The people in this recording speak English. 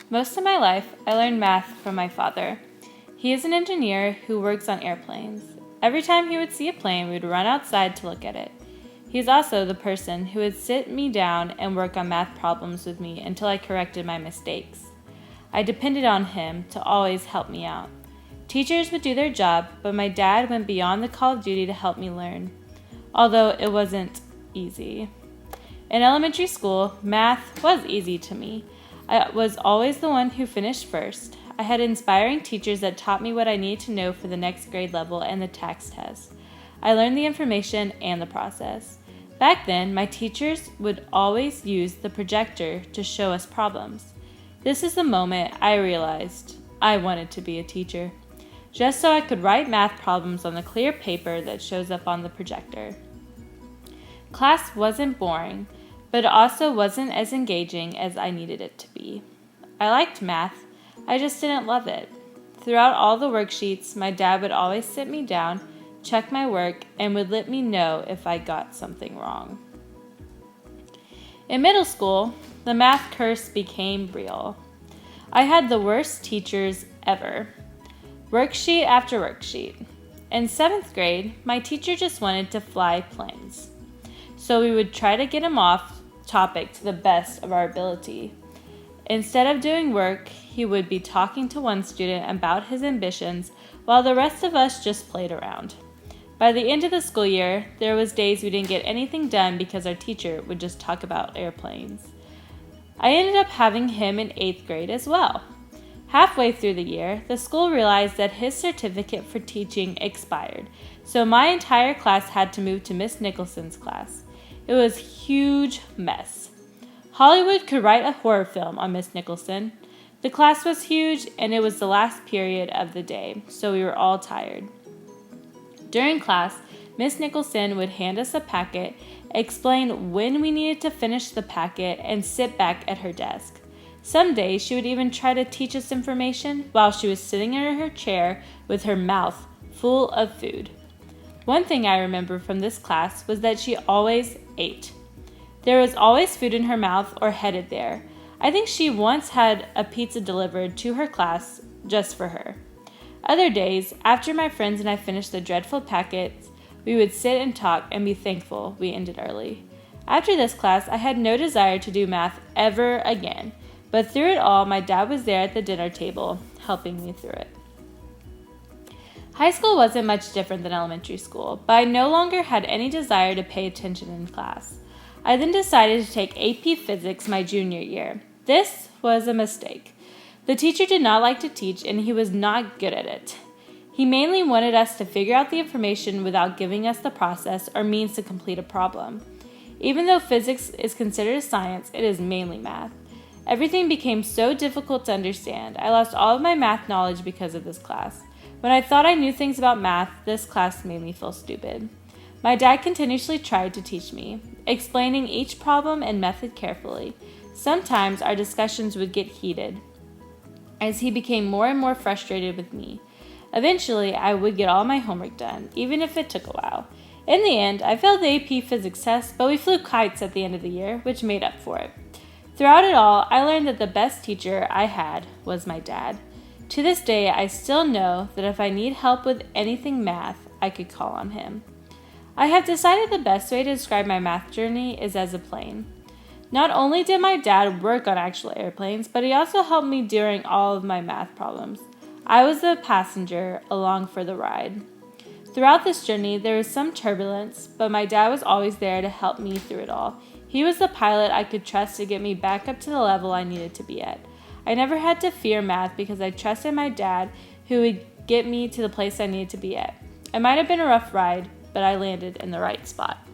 Most of my life, I learned math from my father. He is an engineer who works on airplanes. Every time he would see a plane, we would run outside to look at it. He is also the person who would sit me down and work on math problems with me until I corrected my mistakes. I depended on him to always help me out. Teachers would do their job, but my dad went beyond the call of duty to help me learn, although it wasn't easy. In elementary school, math was easy to me. I was always the one who finished first. I had inspiring teachers that taught me what I needed to know for the next grade level and the tax test. I learned the information and the process. Back then, my teachers would always use the projector to show us problems. This is the moment I realized I wanted to be a teacher, just so I could write math problems on the clear paper that shows up on the projector. Class wasn't boring, but it also wasn't as engaging as I needed it to be. I liked math, I just didn't love it. Throughout all the worksheets, my dad would always sit me down, check my work, and would let me know if I got something wrong. In middle school, the math curse became real. I had the worst teachers ever. Worksheet after worksheet. In 7th grade, my teacher just wanted to fly planes. So we would try to get him off topic to the best of our ability. Instead of doing work, he would be talking to one student about his ambitions while the rest of us just played around. By the end of the school year, there was days we didn't get anything done because our teacher would just talk about airplanes. I ended up having him in 8th grade as well. Halfway through the year, the school realized that his certificate for teaching expired, so my entire class had to move to Miss Nicholson's class. It was a huge mess. Hollywood could write a horror film on Miss Nicholson. The class was huge, and it was the last period of the day, so we were all tired. During class, Miss Nicholson would hand us a packet, explain when we needed to finish the packet, and sit back at her desk. Some days, she would even try to teach us information while she was sitting in her chair with her mouth full of food. One thing I remember from this class was that she always ate. There was always food in her mouth or headed there. I think she once had a pizza delivered to her class just for her. Other days, after my friends and I finished the dreadful packets, we would sit and talk and be thankful we ended early. After this class, I had no desire to do math ever again, but through it all, my dad was there at the dinner table, helping me through it. High school wasn't much different than elementary school, but I no longer had any desire to pay attention in class. I then decided to take AP Physics my junior year. This was a mistake. The teacher did not like to teach, and he was not good at it. He mainly wanted us to figure out the information without giving us the process or means to complete a problem. Even though physics is considered a science, it is mainly math. Everything became so difficult to understand. I lost all of my math knowledge because of this class. When I thought I knew things about math, this class made me feel stupid. My dad continuously tried to teach me, explaining each problem and method carefully. Sometimes our discussions would get heated, as he became more and more frustrated with me. Eventually, I would get all my homework done, even if it took a while. In the end, I failed the AP Physics test, but we flew kites at the end of the year, which made up for it. Throughout it all, I learned that the best teacher I had was my dad. To this day, I still know that if I need help with anything math, I could call on him. I have decided the best way to describe my math journey is as a plane. Not only did my dad work on actual airplanes, but he also helped me during all of my math problems. I was the passenger along for the ride. Throughout this journey, there was some turbulence, but my dad was always there to help me through it all. He was the pilot I could trust to get me back up to the level I needed to be at. I never had to fear math because I trusted my dad, who would get me to the place I needed to be at. It might have been a rough ride, but I landed in the right spot.